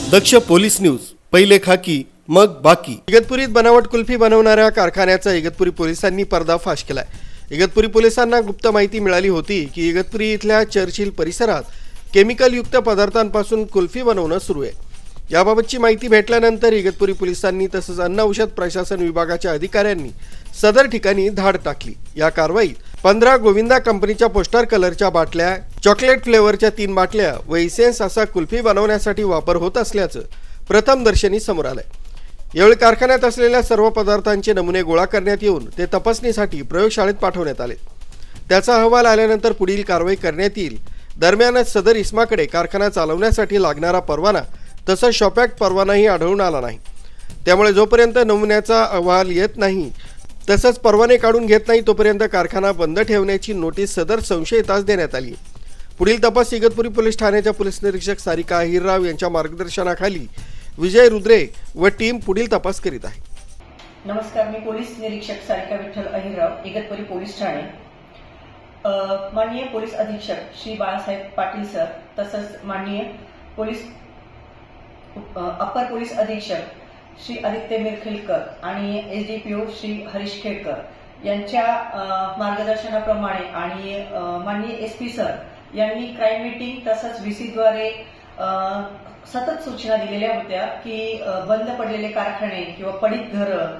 दक्ष police news, पहिले खाकी मग बाकी। इगतपुरीत बनावट कुल्फी बनवणाऱ्या कारखान्याचा इगतपुरी पोलिसांनी पर्दाफाश केलाय। इगतपुरी पोलिसांना गुप्त माहिती मिळाली होती की इगतपुरी इथल्या चर्चिल परिसरात केमिकल युक्त पदार्थांपासून कुल्फी बनवणं सुरू आहे। याबाबतची माहिती भेटल्यानंतर इगतपुरी पोलिसांनी तसंच अन्न औषध प्रशासन विभागाच्या अधिकाऱ्यांनी सदर ठिकाणी धाड टाकली। या कारवाईत 15 गोविंदा कंपनीच्या पोस्टर कलरच्या बाटल्या, चॉकलेट फ्लेवरच्या 3 बाटल्या व इसेन्स असा कुल्फी बनवण्यासाठी वापर होत असल्याचं प्रथमदर्शनी समोर आलंय। यावेळी कारखान्यात असलेल्या सर्व पदार्थांचे नमुने गोळा करण्यात येऊन ते तपासणीसाठी प्रयोगशाळेत पाठवण्यात आले। त्याचा अहवाल आल्यानंतर पुढील कारवाई करण्यात येईल। दरम्यानच सदर इस्माकडे कारखाना चालवण्यासाठी लागणारा परवाना तसंच शॉप ॲक्ट परवानाही आढळून आला नाही। त्यामुळे जोपर्यंत नमुन्याचा अहवाल येत नाही तसंच परवाने काढून घेत नाही तोपर्यंत कारखाना बंद ठेवण्याची नोटीस सदर संशयितास देण्यात आली। पुढील तपास इगतपुरी पोलीस ठाण्याच्या पोलीस निरीक्षक सारिका अहिरराव यांच्या मार्गदर्शनाखाली विजय रुद्रे व टीम पुढील तपास करीत आहे। नमस्कार, मी पोलीस निरीक्षक सारिका विठ्ठल अहिरराव, इगतपुरी पोलीस ठाणे। माननीय पोलीस अधीक्षक श्री बाळासाहेब पाटील सर तसंच माननीय पोलीस अप्पर पोलीस अधीक्षक श्री आदित्य मिरखिलकर आणि एसडीपीओ श्री हरीश खेडकर यांच्या मार्गदर्शनाप्रमाणे आणि माननीय एसपी सर यांनी क्राईम मीटिंग तसंच व्हीसीद्वारे सतत सूचना दिलेल्या होत्या की बंद पडलेले कारखाने किंवा पडीक घरं,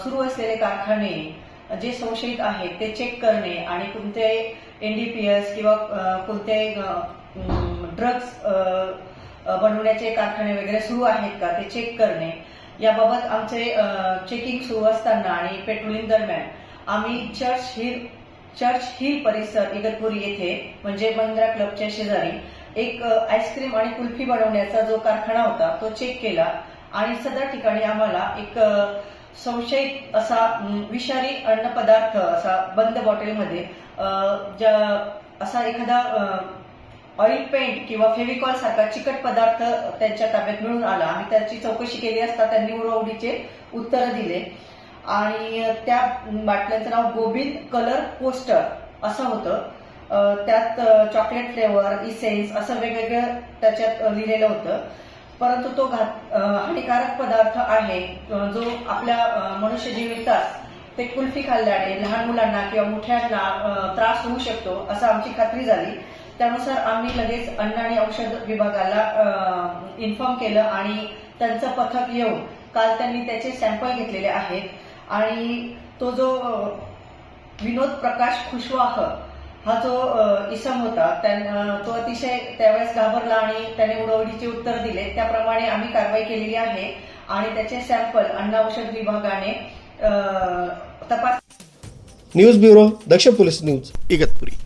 सुरू असलेले कारखाने जे संशयित आहेत ते चेक करणे आणि कोणते एनडीपीएस किंवा कोणते ड्रग्ज बनवण्याचे कारखाने वगैरे सुरू आहेत का ते चेक करणे। याबाबत आमचे चेकिंग सुरू असताना आणि पेट्रोलिंग दरम्यान आम्ही चर्च हिल परिसर इगतपुरी येथे म्हणजे महिंद्रा क्लबच्या शेजारी एक आईस्क्रीम आणि कुल्फी बनवण्याचा जो कारखाना होता तो चेक केला आणि सदर ठिकाणी आम्हाला एक संशयित असा विषारी अन्न पदार्थ असा बंद बॉटलमध्ये असा एखादा ऑइल पेंट किंवा फेविकॉल सारखा चिकट पदार्थ त्यांच्या ताब्यात मिळून आला आणि त्याची चौकशी केली असता त्यांनी उडवडीचे उत्तर दिले आणि त्या बाटल्यांचं नाव गोविंद कलर पोस्टर असं होतं। त्यात चॉकलेट फ्लेवर, इसेन्स असं वेगवेगळं त्याच्यात लिहिलेलं होतं। परंतु तो हानिकारक पदार्थ आहे जो आपल्या मनुष्य जीवितास ते कुल्फी खाल्ल्याने लहान मुलांना किंवा मोठ्यांना त्रास होऊ शकतो असं आमची खात्री झाली। त्यानुसार आम्ही लगेच अन्न आणि औषध विभागाला इन्फॉर्म केलं आणि त्यांचं पथक येऊन काल त्यांनी त्याचे सॅम्पल घेतलेले आहेत आणि तो जो विनोद प्रकाश खुशवाह हा जो इसम होता तो अतिशय त्यावेळेस घाबरला आणि त्याने उडवडीचे उत्तर दिले। त्याप्रमाणे आम्ही कारवाई केलेली आहे आणि त्याचे सॅम्पल अन्न औषध विभागाने तपास। न्यूज ब्युरो, दक्ष पोलीस न्यूज, इगतपुरी।